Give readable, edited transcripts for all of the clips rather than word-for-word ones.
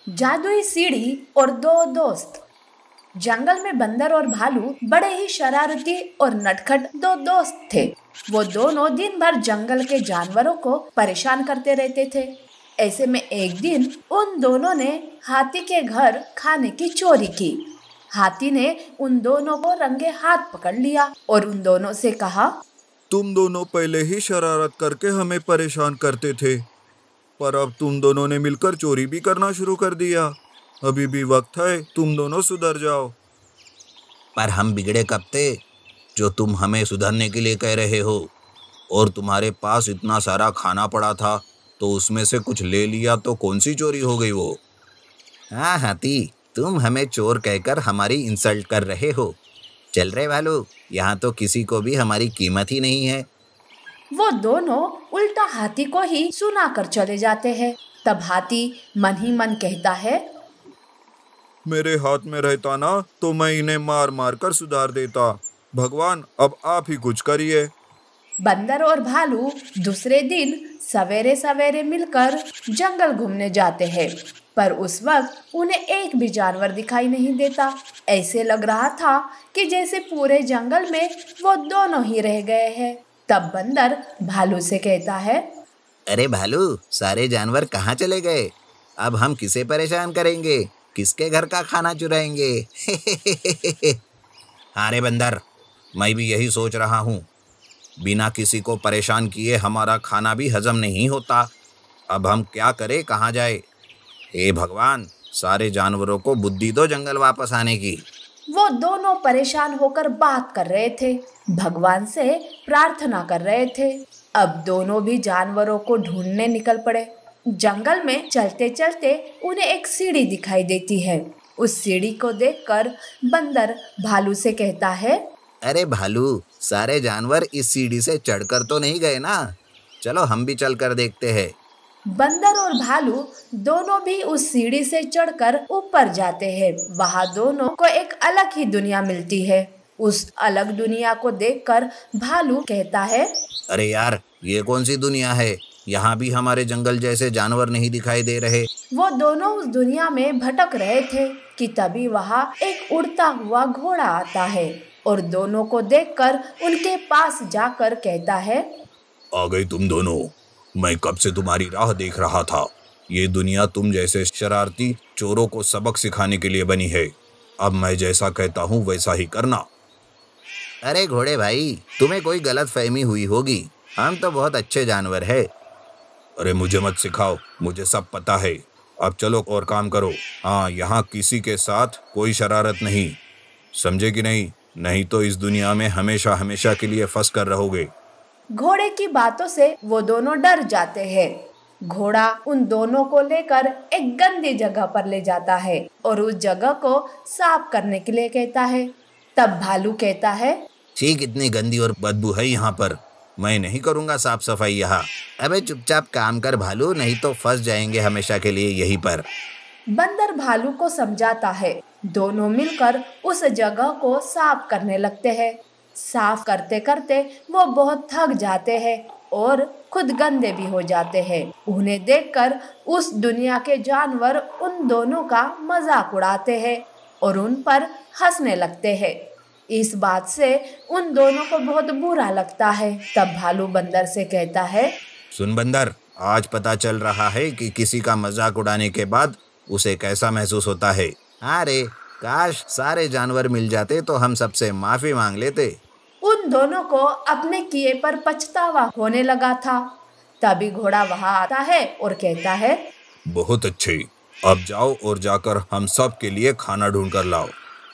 जादुई सीढ़ी और दो दोस्त। जंगल में बंदर और भालू बड़े ही शरारती और नटखट दो दोस्त थे। वो दोनों दिन भर जंगल के जानवरों को परेशान करते रहते थे। ऐसे में एक दिन उन दोनों ने हाथी के घर खाने की चोरी की। हाथी ने उन दोनों को रंगे हाथ पकड़ लिया और उन दोनों से कहा, तुम दोनों पहले ही शरारत करके हमें परेशान करते थे, पर अब तुम दोनों ने मिलकर चोरी भी करना शुरू कर दिया। अभी भी वक्त है, तुम दोनों सुधर जाओ। पर हम बिगड़े कब थे जो तुम हमें सुधरने के लिए कह रहे हो? और तुम्हारे पास इतना सारा खाना पड़ा था तो उसमें से कुछ ले लिया तो कौन सी चोरी हो गई वो? हाँ हाथी, तुम हमें चोर कहकर हमारी इंसल्ट कर रहे हो। चल रहे भालू, यहाँ तो किसी को भी हमारी कीमत ही नहीं है। वो दोनों उल्टा हाथी को ही सुना कर चले जाते हैं। तब हाथी मन ही मन कहता है, मेरे हाथ में रहता ना तो मैं इन्हें मार मार कर सुधार देता। भगवान, अब आप ही कुछ करिए। बंदर और भालू दूसरे दिन सवेरे सवेरे मिलकर जंगल घूमने जाते हैं, पर उस वक्त उन्हें एक भी जानवर दिखाई नहीं देता। ऐसे लग रहा था कि जैसे पूरे जंगल में वो दोनों ही रह गए हैं। तब बंदर भालू से कहता है, अरे भालू, सारे जानवर कहाँ चले गए? अब हम किसे परेशान करेंगे? किसके घर का खाना चुराएंगे? हाँ रे बंदर, मैं भी यही सोच रहा हूँ। बिना किसी को परेशान किए हमारा खाना भी हजम नहीं होता। अब हम क्या करें, कहाँ जाए? हे भगवान, सारे जानवरों को बुद्धि दो जंगल वापस आने की। वो दोनों परेशान होकर बात कर रहे थे, भगवान से प्रार्थना कर रहे थे। अब दोनों भी जानवरों को ढूंढने निकल पड़े। जंगल में चलते चलते उन्हें एक सीढ़ी दिखाई देती है। उस सीढ़ी को देखकर बंदर भालू से कहता है, अरे भालू, सारे जानवर इस सीढ़ी से चढ़कर तो नहीं गए ना? चलो हम भी चल कर देखते हैं। बंदर और भालू दोनों भी उस सीढ़ी से चढ़कर ऊपर जाते हैं। वहाँ दोनों को एक अलग ही दुनिया मिलती है। उस अलग दुनिया को देखकर भालू कहता है, अरे यार, ये कौन सी दुनिया है? यहाँ भी हमारे जंगल जैसे जानवर नहीं दिखाई दे रहे। वो दोनों उस दुनिया में भटक रहे थे कि तभी वहाँ एक उड़ता हुआ घोड़ा आता है और दोनों को देखकर उनके पास जाकर कहता है, आ गई तुम दोनों। मैं कब से तुम्हारी राह देख रहा था। ये दुनिया तुम जैसे शरारती चोरों को सबक सिखाने के लिए बनी है। अब मैं जैसा कहता हूँ वैसा ही करना। अरे घोड़े भाई, तुम्हें कोई गलत फहमी हुई होगी। हम तो बहुत अच्छे जानवर है। अरे मुझे मत सिखाओ, मुझे सब पता है। अब चलो और काम करो। हाँ, यहाँ किसी के साथ कोई शरारत नहीं, समझे कि नहीं? नहीं तो इस दुनिया में हमेशा हमेशा के लिए फंस कर रहोगे। घोड़े की बातों से वो दोनों डर जाते हैं। घोड़ा उन दोनों को लेकर एक गंदी जगह पर ले जाता है और उस जगह को साफ करने के लिए कहता है। तब भालू कहता है, ठीक, इतनी गंदी और बदबू है यहाँ पर, मैं नहीं करूँगा साफ सफाई यहाँ। अबे चुपचाप काम कर भालू, नहीं तो फंस जाएंगे हमेशा के लिए यहीं पर। बंदर भालू को समझाता है। दोनों मिलकर उस जगह को साफ करने लगते हैं। साफ करते करते वो बहुत थक जाते हैं और खुद गंदे भी हो जाते हैं। उन्हें देखकर उस दुनिया के जानवर उन दोनों का मजाक उड़ाते हैं और उन पर हंसने लगते हैं। इस बात से उन दोनों को बहुत बुरा लगता है। तब भालू बंदर से कहता है, सुन बंदर, आज पता चल रहा है कि किसी का मजाक उड़ाने के बाद उसे कैसा महसूस होता है। अरे काश सारे जानवर मिल जाते तो हम सबसे माफी मांग लेते। उन दोनों को अपने किए पर पछतावा होने लगा था। तभी घोड़ा वहां आता है और कहता है, बहुत अच्छे, अब जाओ और जाकर हम सब के लिए खाना ढूंढ कर लाओ।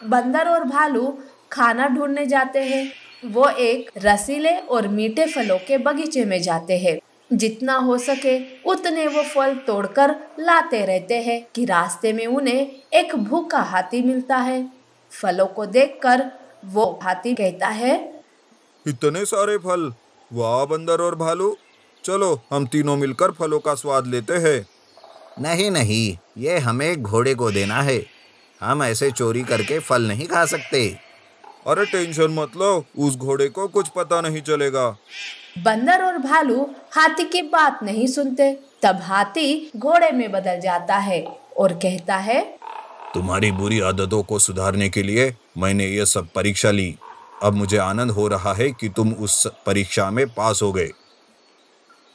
बंदर और भालू खाना ढूंढने जाते हैं। वो एक रसीले और मीठे फलों के बगीचे में जाते हैं। जितना हो सके उतने वो फल तोड़कर लाते रहते हैं कि रास्ते में उन्हें एक भूखा हाथी मिलता है। फलों को देखकर वो हाथी कहता है, इतने सारे फल, वाह बंदर और भालू, चलो हम तीनों मिलकर फलों का स्वाद लेते हैं। नहीं नहीं, ये हमें घोड़े को देना है। हम ऐसे चोरी करके फल नहीं खा सकते। अरे टेंशन मत लो, उस घोड़े को कुछ पता नहीं चलेगा। बंदर और भालू हाथी की बात नहीं सुनते। तब हाथी घोड़े में बदल जाता है और कहता है, तुम्हारी बुरी आदतों को सुधारने के लिए मैंने ये सब परीक्षा ली। अब मुझे आनंद हो रहा है कि तुम उस परीक्षा में पास हो गए।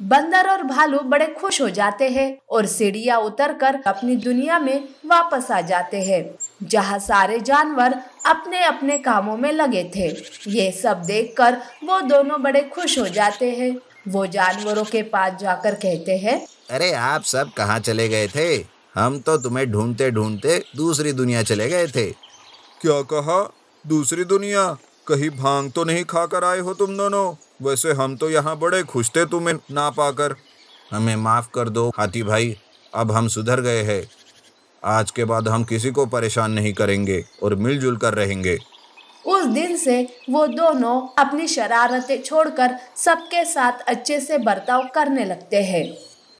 बंदर और भालू बड़े खुश हो जाते हैं और सीढ़ियां उतरकर अपनी दुनिया में वापस आ जाते हैं, जहां सारे जानवर अपने अपने कामों में लगे थे। ये सब देखकर वो दोनों बड़े खुश हो जाते हैं। वो जानवरों के पास जाकर कहते हैं, अरे आप सब कहाँ चले गए थे? हम तो तुम्हें ढूंढते ढूंढते दूसरी दुनिया चले गए थे। क्या कहा? दूसरी दुनिया? कहीं भांग तो नहीं खाकर आए हो तुम दोनों? वैसे हम तो यहाँ बड़े खुश थे तुम्हें ना पाकर। हमें माफ़ कर दो हाथी भाई, अब हम सुधर गए हैं। आज के बाद हम किसी को परेशान नहीं करेंगे और मिलजुल कर रहेंगे। उस दिन से वो दोनों अपनी शरारतें छोड़कर सबके साथ अच्छे से बर्ताव करने लगते हैं।